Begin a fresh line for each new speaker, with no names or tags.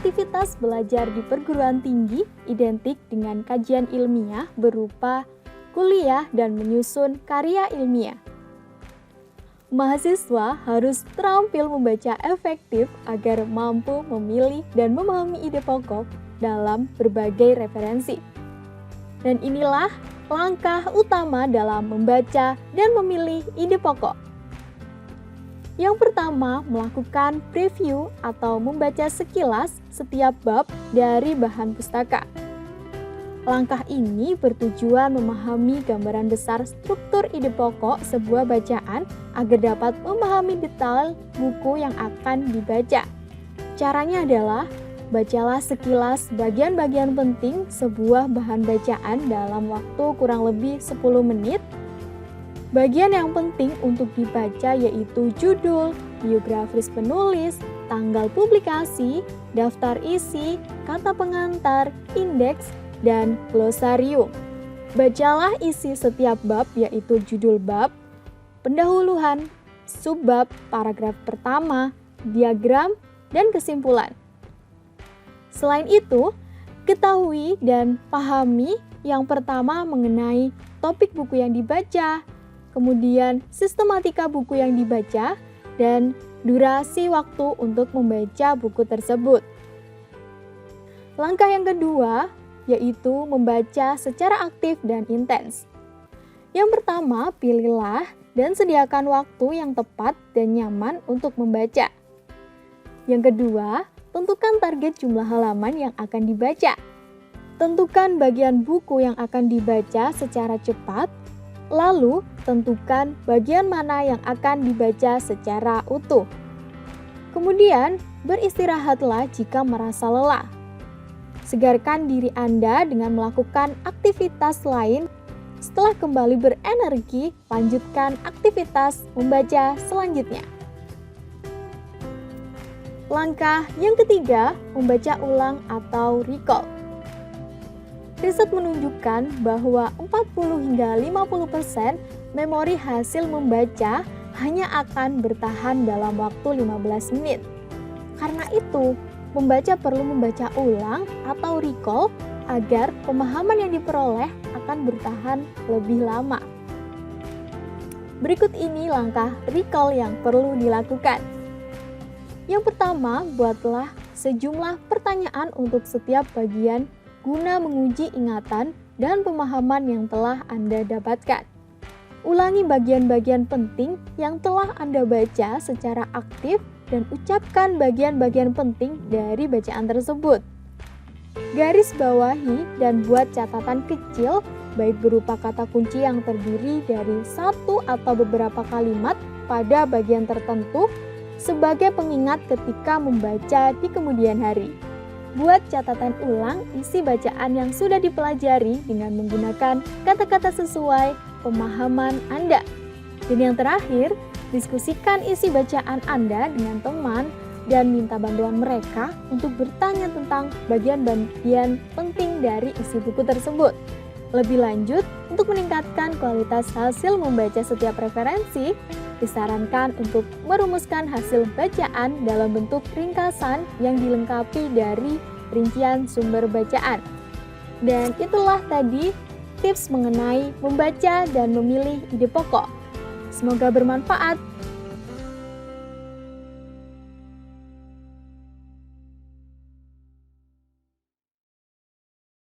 aktivitas belajar di perguruan tinggi identik dengan kajian ilmiah berupa kuliah dan menyusun karya ilmiah. Mahasiswa harus terampil membaca efektif agar mampu memilih dan memahami ide pokok dalam berbagai referensi. Dan inilah langkah utama dalam membaca dan memilih ide pokok. Yang pertama, melakukan preview atau membaca sekilas setiap bab dari bahan pustaka. Langkah ini bertujuan memahami gambaran besar struktur ide pokok sebuah bacaan agar dapat memahami detail buku yang akan dibaca. Caranya adalah, bacalah sekilas bagian-bagian penting sebuah bahan bacaan dalam waktu kurang lebih 10 menit. Bagian yang penting untuk dibaca yaitu judul, biografis penulis, tanggal publikasi, daftar isi, kata pengantar, indeks, dan glosarium. Bacalah isi setiap bab yaitu judul bab, pendahuluan, subbab, paragraf pertama, diagram, dan kesimpulan. Selain itu, ketahui dan pahami yang pertama mengenai topik buku yang dibaca, kemudian sistematika buku yang dibaca, dan durasi waktu untuk membaca buku tersebut. Langkah yang kedua yaitu membaca secara aktif dan intens. Yang pertama, pilihlah dan sediakan waktu yang tepat dan nyaman untuk membaca. Yang kedua, tentukan target jumlah halaman yang akan dibaca. Tentukan bagian buku yang akan dibaca secara cepat. Lalu, tentukan bagian mana yang akan dibaca secara utuh. Kemudian, beristirahatlah jika merasa lelah. Segarkan diri Anda dengan melakukan aktivitas lain. Setelah kembali berenergi, lanjutkan aktivitas membaca selanjutnya. Langkah yang ketiga, membaca ulang atau recall. Riset menunjukkan bahwa 40 hingga 50% memori hasil membaca hanya akan bertahan dalam waktu 15 menit. Karena itu, membaca perlu membaca ulang atau recall agar pemahaman yang diperoleh akan bertahan lebih lama. Berikut ini langkah recall yang perlu dilakukan. Yang pertama, buatlah sejumlah pertanyaan untuk setiap bagian guna menguji ingatan dan pemahaman yang telah Anda dapatkan. Ulangi bagian-bagian penting yang telah Anda baca secara aktif dan ucapkan bagian-bagian penting dari bacaan tersebut. Garis bawahi dan buat catatan kecil, baik berupa kata kunci yang terdiri dari satu atau beberapa kalimat pada bagian tertentu, sebagai pengingat ketika membaca di kemudian hari. Buat catatan ulang isi bacaan yang sudah dipelajari dengan menggunakan kata-kata sesuai pemahaman Anda. Dan yang terakhir, diskusikan isi bacaan Anda dengan teman dan minta bantuan mereka untuk bertanya tentang bagian-bagian penting dari isi buku tersebut. Lebih lanjut, untuk meningkatkan kualitas hasil membaca setiap referensi, disarankan untuk merumuskan hasil bacaan dalam bentuk ringkasan yang dilengkapi dari rincian sumber bacaan. Dan itulah tadi tips mengenai membaca dan memilih ide pokok. Semoga bermanfaat.